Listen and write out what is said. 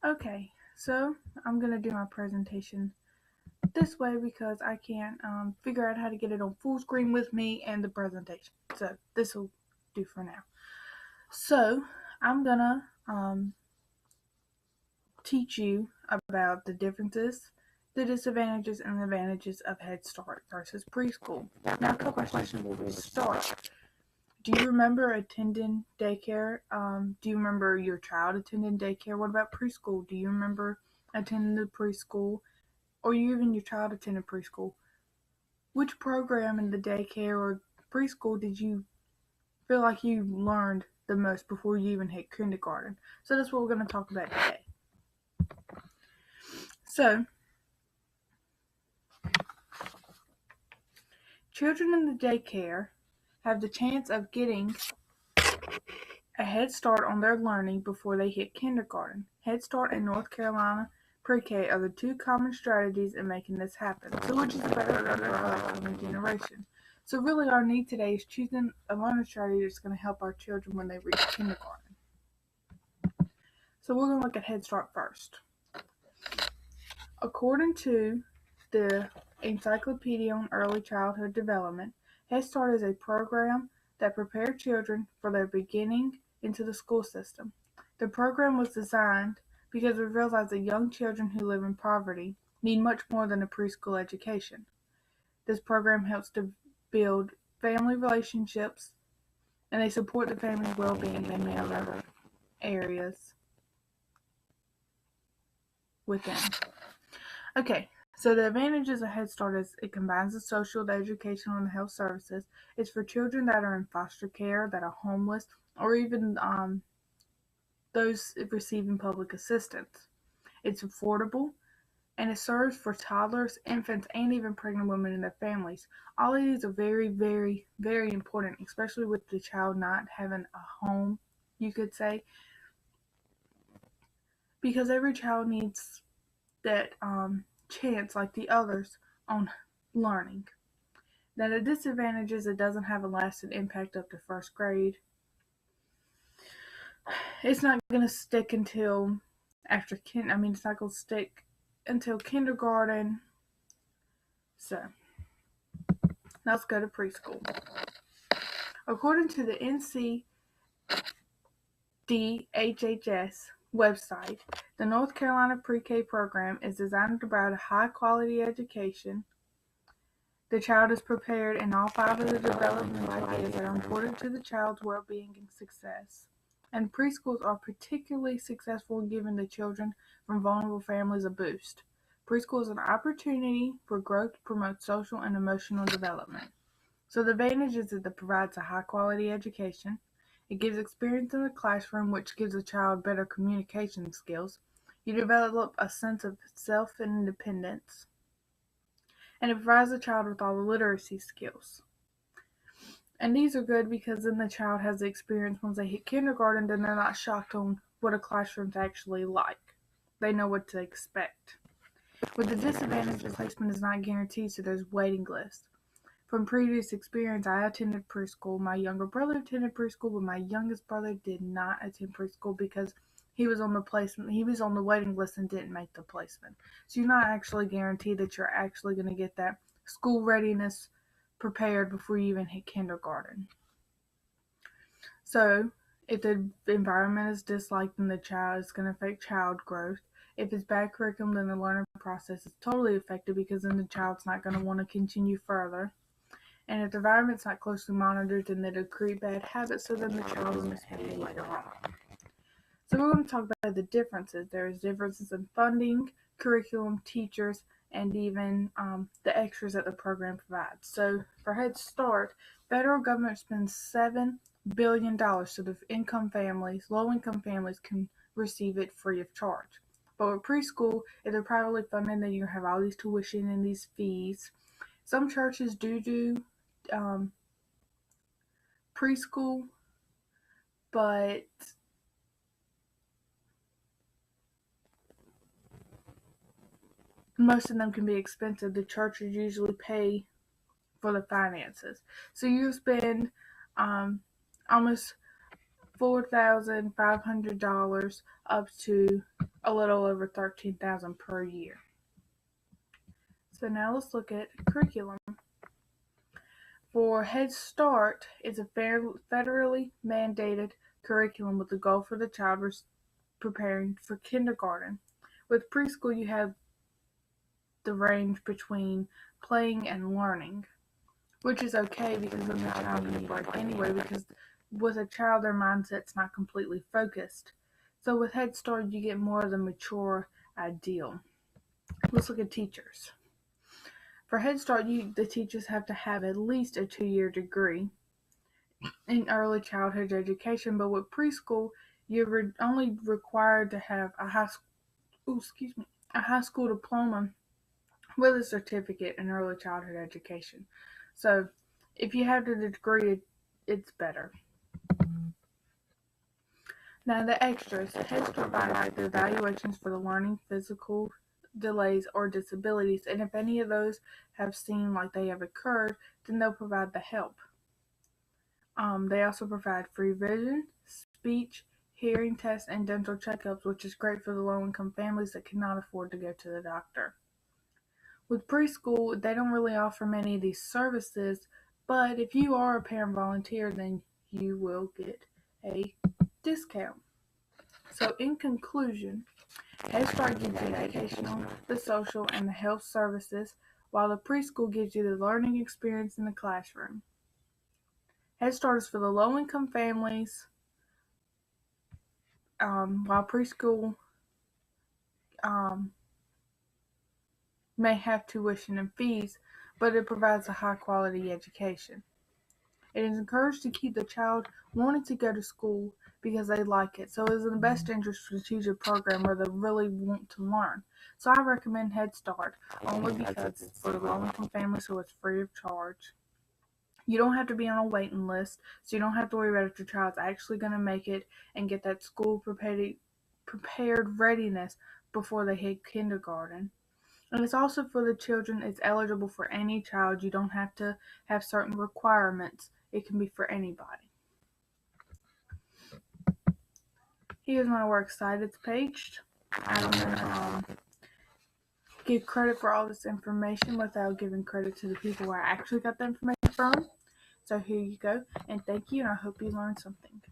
Okay, so I'm going to do my presentation this way because I can't figure out how to get it on full screen with me and the presentation. So this will do for now. So I'm going to teach you about the differences, the disadvantages, and the advantages of Head Start versus preschool. Now, a couple questions before we start. Do you remember attending daycare? Do you remember your child attending daycare? What about preschool? Do you remember attending the preschool? Or even your child attended preschool? Which program in the daycare or preschool did you feel like you learned the most before you even hit kindergarten? So that's what we're going to talk about today. So, children in the daycare have the chance of getting a head start on their learning before they hit kindergarten. Head Start and North Carolina PREK are the two common strategies in making this happen. So which is the better for our upcoming generation? So really our need today is choosing a learning strategy that's going to help our children when they reach kindergarten. So we're going to look at Head Start first. According to the Encyclopedia on Early Childhood Development, Head Start is a program that prepares children for their beginning into the school system. The program was designed because we realize that young children who live in poverty need much more than a preschool education. This program helps to build family relationships, and they support the family's well-being in many other areas within. Okay, so the advantages of Head Start is it combines the social, the educational, and the health services. It's for children that are in foster care, that are homeless, or even those receiving public assistance. It's affordable, and it serves for toddlers, infants, and even pregnant women and their families. All of these are very, very, very important, especially with the child not having a home, you could say, because every child needs that chance, like the others, on learning. Now, the disadvantage is it doesn't have a lasting impact up to first grade. It's not going to stick until after it's not going to stick until kindergarten. So, now let's go to preschool. According to the NCDHHS website, the North Carolina Pre-K program is designed to provide a high-quality education. The child is prepared in all 5 of the developmental ideas that are important to the child's well-being and success. And preschools are particularly successful in giving the children from vulnerable families a boost. Preschool is an opportunity for growth to promote social and emotional development. So the advantage is that it provides a high-quality education. It gives experience in the classroom, which gives a child better communication skills. You develop a sense of self and independence. And it provides the child with all the literacy skills. And these are good because then the child has the experience once they hit kindergarten, then they're not shocked on what a classroom's actually like. They know what to expect. With the disadvantage, placement is not guaranteed, so there's waiting lists. From previous experience, I attended preschool. My younger brother attended preschool, but my youngest brother did not attend preschool because he was on the waiting list and didn't make the placement. So you're not actually guaranteed that you're actually going to get that school readiness prepared before you even hit kindergarten. So if the environment is disliked, then the child is going to affect child growth. If it's bad curriculum, then the learning process is totally affected because then the child's not going to want to continue further. And if the environment's not closely monitored, then it'll create bad habits, so then the child will misbehave later on. So we're going to talk about the differences. There's differences in funding, curriculum, teachers, and even the extras that the program provides. So for Head Start, federal government spends $7 billion so the low-income families can receive it free of charge. But with preschool, if they're privately funded, then you have all these tuition and these fees. Some churches do preschool, but most of them can be expensive. The churches usually pay for the finances. So you spend almost $4,500 up to a little over $13,000 per year. So now let's look at curriculum. For Head Start, it's a federally mandated curriculum with the goal for the child preparing for kindergarten. With preschool, you have the range between playing and learning, which is okay because then the child needs a break anyway, because with a child, their mindset's not completely focused. So with Head Start, you get more of the mature ideal. Let's look at teachers. For Head Start, the teachers have to have at least a 2-year degree in early childhood education, but with preschool, you're only required to have a high school diploma with a certificate in early childhood education. So if you have the degree, it's better. Now the extras. Head Start provides the evaluations for the learning, physical delays, or disabilities, and if any of those have seemed like they have occurred, then they'll provide the help. They also provide free vision, speech, hearing tests, and dental checkups, which is great for the low-income families that cannot afford to go to the doctor. With preschool, they don't really offer many of these services, but if you are a parent volunteer, then you will get a discount. So in conclusion, Head Start gives you the educational, the social, and the health services, while the preschool gives you the learning experience in the classroom. Head Start is for the low-income families, while preschool may have tuition and fees, but it provides a high-quality education. It is encouraged to keep the child wanting to go to school because they like it, so it is in the best interest to choose a program where they really want to learn. So I recommend Head Start, only because it's for low-income families, so it's free of charge. You don't have to be on a waiting list, so you don't have to worry about if your child's actually going to make it and get that school prepared readiness before they hit kindergarten. And it's also for the children. It's eligible for any child. You don't have to have certain requirements. It can be for anybody. Here's my Works Cited page. I don't want to give credit for all this information without giving credit to the people where I actually got the information from. So here you go, and thank you, and I hope you learned something.